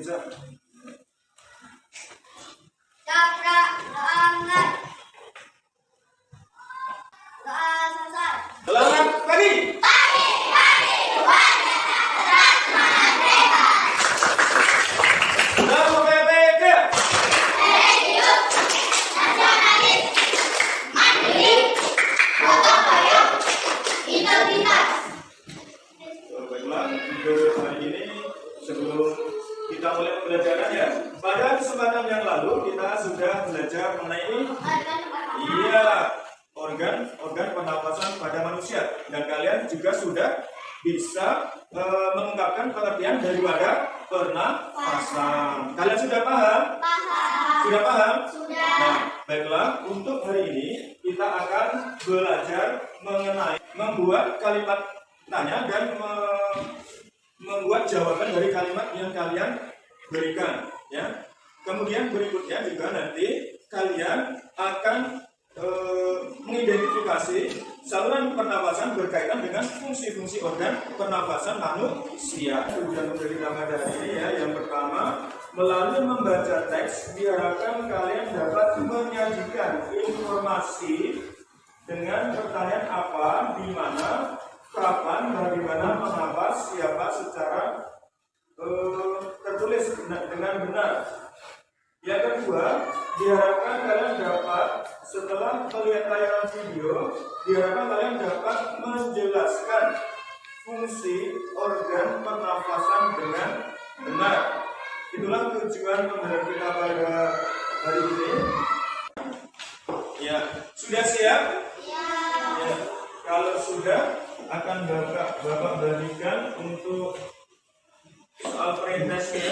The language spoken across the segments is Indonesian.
bisa. Cakra tangan. Selesai. Selamat pagi. Namo PPK. Baiklah, untuk hari ini sebelum kita mulai pembelajaran ya, pada kesempatan yang lalu kita sudah belajar mengenai organ pernapasan pada manusia, dan kalian juga sudah bisa mengungkapkan pengertian daripada pernapasan. Kalian sudah paham? Sudah paham? Sudah. Nah, baiklah, untuk hari ini kita akan belajar mengenai membuat kalimat tanya dan membuat jawaban dari kalimat yang kalian berikan, ya. Kemudian berikutnya juga nanti kalian akan mengidentifikasi saluran pernapasan berkaitan dengan fungsi-fungsi organ pernapasan manusia. Tujuan untuk kita pada hari ini ya, yang pertama, melalui membaca teks diharapkan kalian dapat menyajikan informasi dengan pertanyaan apa, di mana, kapan, bagaimana, mengapa, siapa secara tertulis dengan benar. Yang kedua, diharapkan kalian dapat, setelah melihat tayangan video, diharapkan kalian dapat menjelaskan fungsi organ pernafasan dengan benar. Itulah tujuan pembelajaran kita pada hari ini. Ya, sudah siap? Ya. Kalau sudah, akan Bapak berikan untuk soal presentasi.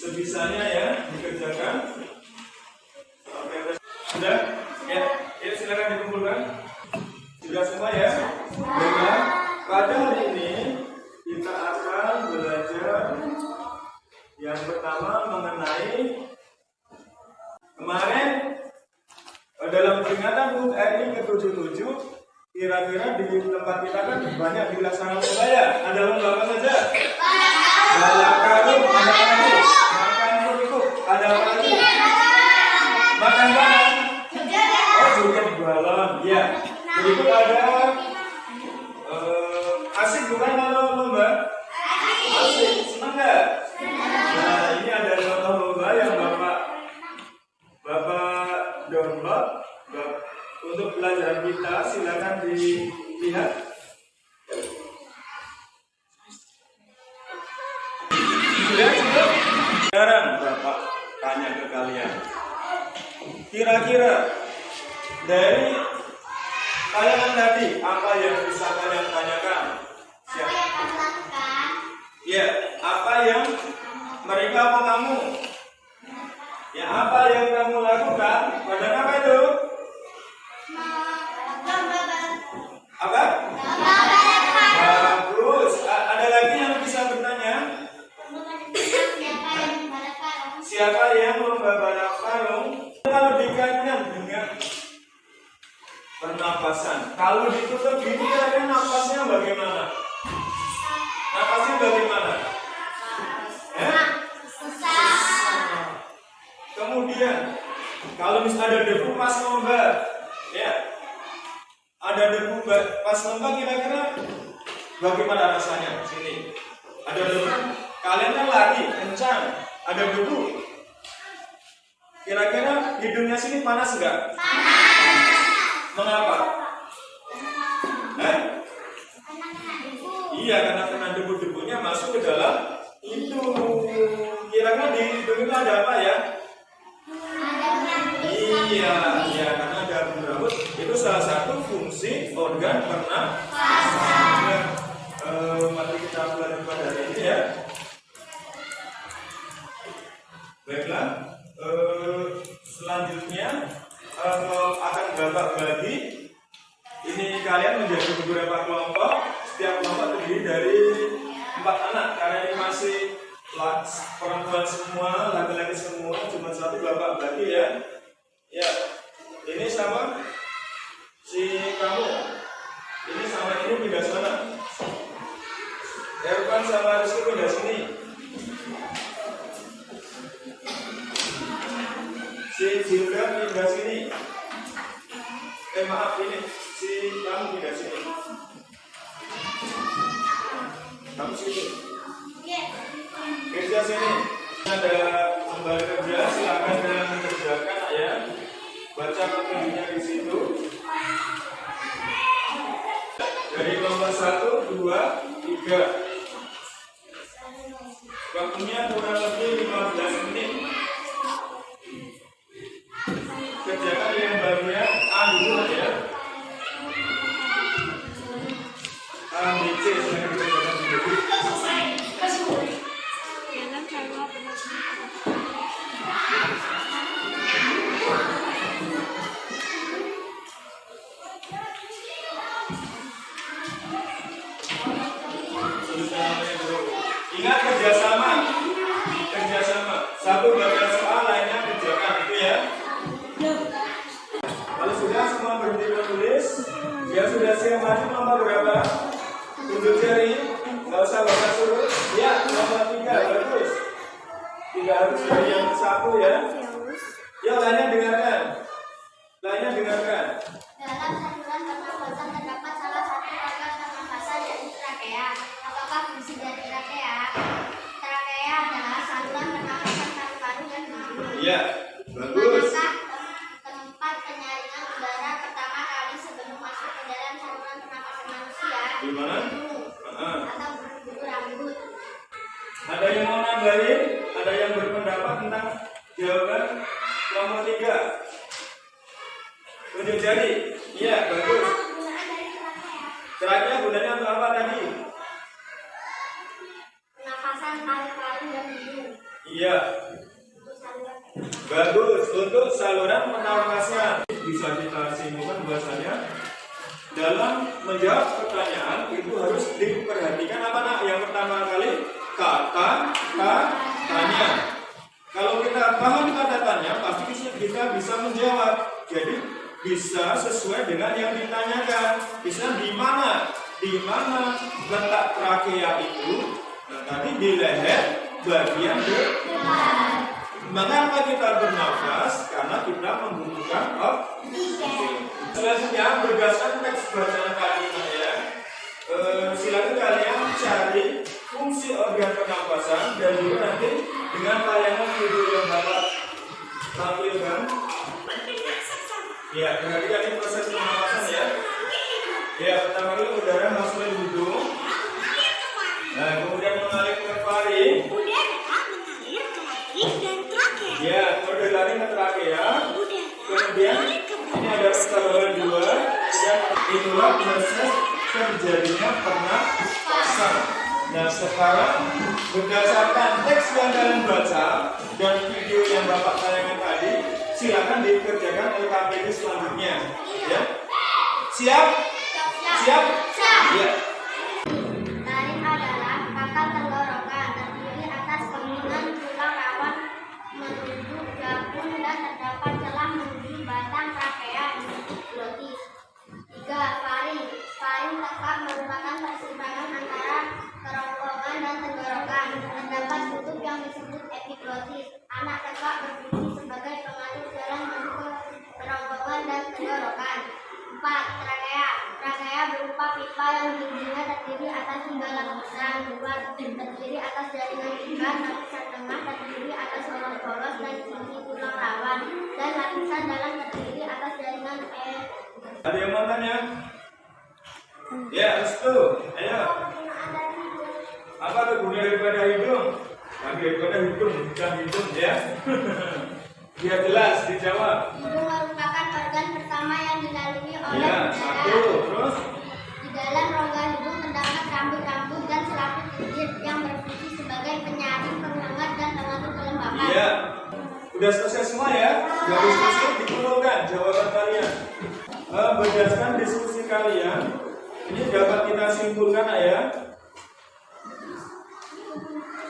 Sebisanya ya dikerjakan. Oke, sudah? Ya, silakan dikumpulkan. Sudah semua ya? Baiklah, pada hari ini kita akan belajar yang pertama mengenai kemarin dalam peringatan HUT RI ke-77, kira-kira di tempat kita kan banyak dilaksanakan lomba ya. Ada lomba apa saja? Balap karung, ada apa lagi? Makan kerupuk, ada apa lagi? Makan balon. Oh, joget balon, ya. Berikut ada asik bukan kalau lomba? Asik, senang nggak? Nah, ini ada lomba yang Bapak download untuk pelajaran kita. Silakan dilihat. Sudah cukup? Sekarang Bapak tanya ke kalian, kira-kira dari tayangan tadi apa yang bisa kalian tanyakan? Ya, apa yang mereka mau kamu? Ya, apa yang kamu lakukan? Pada apa itu? Apa? Bagus. Ada lagi yang bisa bertanya? Siapa yang lomba balap karung? Kalau dikaitkan dengan pernapasan, kalau ditutup gini kira-kira napasnya bagaimana? Napasnya bagaimana? Kemudian kalau misalnya ada debu pas lomba, ya, ada debu pas lomba, kira-kira bagaimana rasanya? Sini ada debu, kalian kan lari kencang, ada debu, kira-kira hidungnya sini panas enggak? Mengapa? Iya, karena kena debu-debunya masuk ke dalam hidung. Kira-kira di hidung itu ada apa ya? Iya, karena ada rambut. Itu salah satu fungsi organ pernapasan. Mari kita belajar pada hari ini ya. Baiklah, selanjutnya akan Bapak bagi ini kalian menjadi beberapa kelompok. Setiap kelompok terdiri dari 4 anak, karena ini masih perempuan semua, laki-laki semua, cuma satu Bapak bagi ya. Ya, ini sama si kamu. maaf ini si kamu tidak sini. Kamu sini. Kerja sini. Ada lembar kerja, silakan dengan mengerjakan ya. Baca petunjuknya di situ. Dari nomor 1, 2, 3. Waktunya kurang lebih 15 menit. Kerjakan yang bagian A dulu ya. A, B, C yang dikerjakan sendiri. Ingat kerjasama. Satu baca soal, lainnya kerjakan itu ya. Kalau sudah semua berhenti menulis, ya sudah siap maju nomor berapa? Tunjuk jari, nggak usah baca suruh. Ya, nomor 3, bagus. Tidak harus dari yang satu ya. Ya, lainnya dengarkan. Dalam saluran pernafasan terdapat salah satu organ pernafasan yaitu trakea. Apakah fungsi dari trakea? Trakea adalah saluran pernafasan paru-paru dan hidung. Iya, bagus. Manakah tempat penyaringan udara pertama kali sebelum masuk ke dalam saluran pernafasan manusia? Di mana? Atau berbulu rambut? Ada yang mau nambahin? Ada yang berpendapat tentang jawaban nomor 3? Tunjuk jari. Iya, bagus. Penggunaan dari trakea. Terakhir gunanya untuk apa tadi? Pernafasan paru-paru dan hidung. Iya, Untuk saluran bagus. Untuk saluran pernafasan bisa kita simpulkan bahasanya dalam menjawab pertanyaan itu harus diperhatikan apa nak? Yang pertama kali kata-katanya. Kalau kita paham kata-katanya pasti kita bisa menjawab. Jadi bisa sesuai dengan yang ditanyakan. Bisa di mana letak trakea itu? Nah, tadi di leher bagian depan. Mengapa kita bernafas? Karena kita membutuhkan oksigen. Selanjutnya berdasarkan teks bacaan kali ini ya. Silakan kalian cari fungsi organ pernapasan dan juga nanti dengan tayangan video yang Bapak tampilkan. Ya, perhatikan ini proses pernapasan ya. Ya, pertama kali udara masuk ke hidung. Nah, kemudian mengalir ke paru. Ya, kemudian lari ke trakea. Kemudian ini ada saluran 2 dan itulah proses terjadinya pernapasan. Nah, sekarang berdasarkan teks yang kalian baca dan video yang Bapak tayangkan tadi, silakan dikerjakan LKPD selanjutnya. Ya, siap? Siap? Ya. Tarik adalah pangkal tenggorokan terdiri atas kemungkinan tulang rawan menuju jangkung dan terdapat celah menuju batang trakea epiglotis. 3. Faring. Faring tepat merupakan persimpangan antara kerongkongan dan tenggorokan. Terdapat kutub yang disebut epiglotis. Anak tekak berfungsi sebagai pengatur jalan menuju ke kerongkongan dan tenggorokan. 4. Trakea. Trakea berupa pipa yang dindingnya terdiri atas 3 lapisan. 2. Terdiri atas jaringan ikat. Lapisan tengah terdiri atas poros-poros dan sisi tulang rawan. Dan lapisan dalam terdiri atas jaringan Ada yang mau tanya? Ya, restu. Ayo. Apa kegunaan daripada hidung? Daripada hidung, bukan hidung ya. Biar jelas dijawab. Hidung merupakan organ pertama yang dilalui oleh Ya, udara. 1. Terus? Di dalam rongga hidung terdapat rambut-rambut dan selaput kecil yang berfungsi sebagai penyaring, penghangat, dan pengatur kelembapan. Iya. Udah selesai semua ya? Gak diskusi, dikumpulkan jawaban kalian. Berdasarkan diskusi kalian, ini dapat kita simpulkan ya.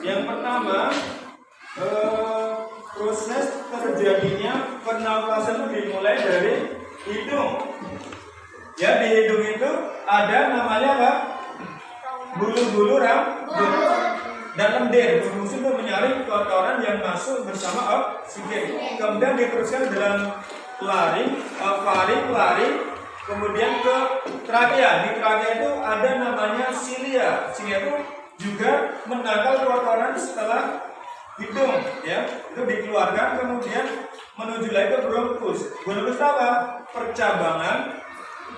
Yang pertama, proses terjadinya pernafasan dimulai dari hidung. Ya, di hidung itu ada namanya apa? Bulu-bulu rambut dan lendir berfungsi untuk menyaring kotoran yang masuk bersama oksigen. Kemudian diteruskan dalam faring, Kemudian ke trakea. Di trakea itu ada namanya silia. Silia itu juga menangkal kotoran setelah hidung, ya. Itu dikeluarkan kemudian menuju lagi ke bronkus. Bronkus apa? Percabangan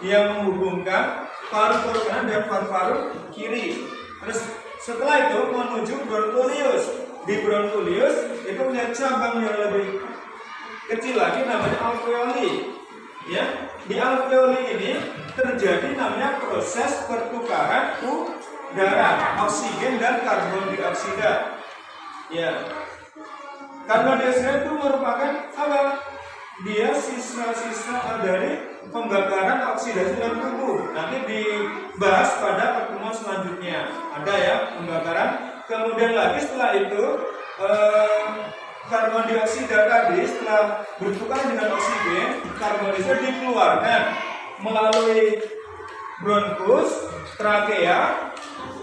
yang menghubungkan paru-paru kanan dan paru-paru kiri. Terus setelah itu menuju bronkulius. Di bronkulius itu punya cabang yang lebih kecil lagi namanya alveoli. Ya, di alveoli ini terjadi namanya proses pertukaran udara, oksigen dan karbon dioksida. Ya, karbon dioksida itu merupakan apa? Dia sisa-sisa dari pembakaran oksidasi dalam tubuh. Nanti dibahas pada pertemuan selanjutnya. Ada ya pembakaran. Kemudian lagi setelah itu karbon dioksida tadi setelah bertukar dengan oksigen, karbon dioksida dikeluarkan melalui bronkus, trakea,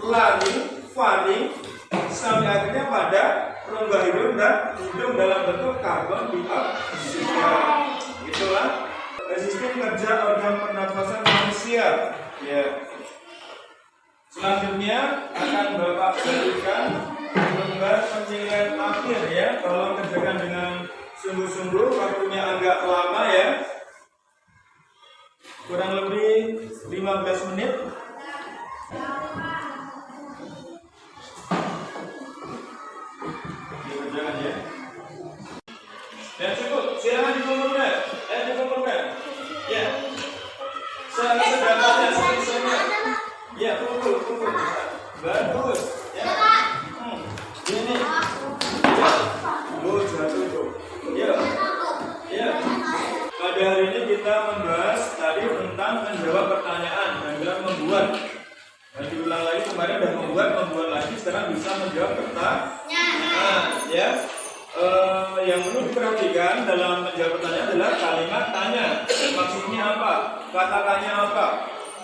laring, faring, sampai akhirnya pada rongga hidung dan hidung dalam bentuk karbon dioksida. Itulah sistem kerja organ pernapasan manusia. Ya. Selanjutnya akan Bapak berikan lembar penilaian akhir ya. Tolong kerjakan dengan sungguh-sungguh, waktunya agak lama ya. Kurang lebih 15 menit. Dikerjakan ya. Ya cukup, silakan dikumpulkan. Dikumpulkan. Ya. Sedapatnya, selesainya. Ya, tunggu. Bagus. Ya. Ini. Ya. Jatuh tuh. Ya. Ya. Pada hari ini kita membahas tadi tentang menjawab pertanyaan dan juga membuat. Dan diulang lagi kemarin udah membuat lagi. Sekarang bisa menjawab pertanyaan. Ya. Yang perlu diperhatikan dalam menjawab pertanyaan adalah kalimat tanya. Maksudnya apa? Kata-tanya apa?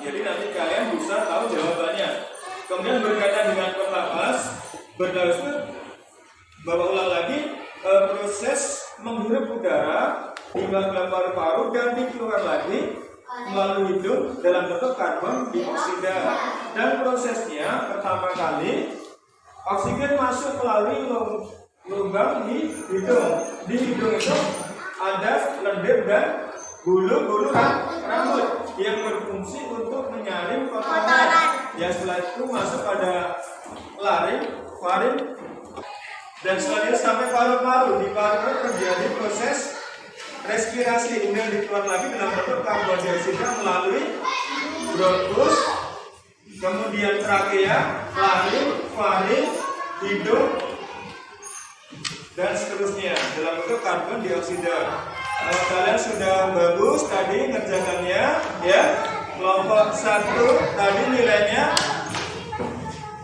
Jadi nanti kalian bisa tahu jawabannya. Kemudian berkaitan dengan pernapas, berdasar Bapak ulang lagi proses menghirup udara di dalam paru-paru dan dikeluar lagi melalui hidung dalam bentuk karbon dioksida. Dan prosesnya pertama kali oksigen masuk melalui lubang di hidung. Di hidung itu ada lendir dan bulu-bulu rambut yang berfungsi untuk menyaring kotoran. Ya, setelah itu masuk pada laring, faring, dan selanjutnya sampai paru-paru. Di paru-paru terjadi proses respirasi, kemudian dikeluar lagi dalam bentuk karbon dioksida melalui bronkus, kemudian trakea, laring, faring, hidung, dan seterusnya dalam bentuk karbon dioksida. Kalian sudah bagus tadi ngerjakannya ya. Kelompok 1 tadi nilainya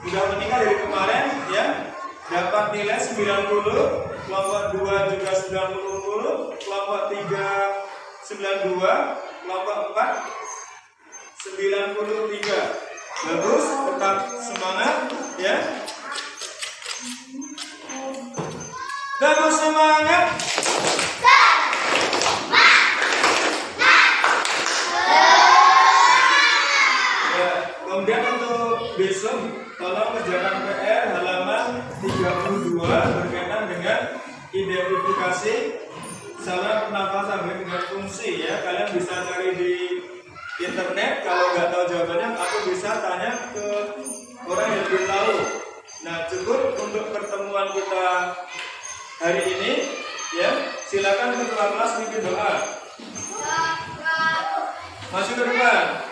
sudah meningkat dari kemarin ya. Dapat nilai 90. Kelompok 2 juga 90. Kelompok 3 92. Kelompok 4 93. Bagus, tetap semangat ya. Bagus, semangat. Kemudian untuk besok tolong kerjakan PR halaman 32 berkaitan dengan identifikasi saluran pernafasan dengan fungsi ya. Kalian bisa cari di internet, kalau nggak tahu jawabannya aku bisa tanya ke orang yang lebih tahu. Nah, cukup untuk pertemuan kita hari ini ya. Silakan ketua kelas mimpin doa. Masuk ke depan.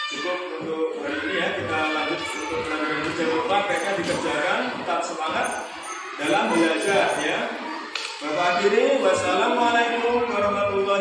Cukup untuk hari ini ya, kita lanjut untuk pelajaran ini. Jangan lupa PR dikerjakan, tetap semangat dalam belajar ya. Bapak akhiri, wassalamualaikum warahmatullahi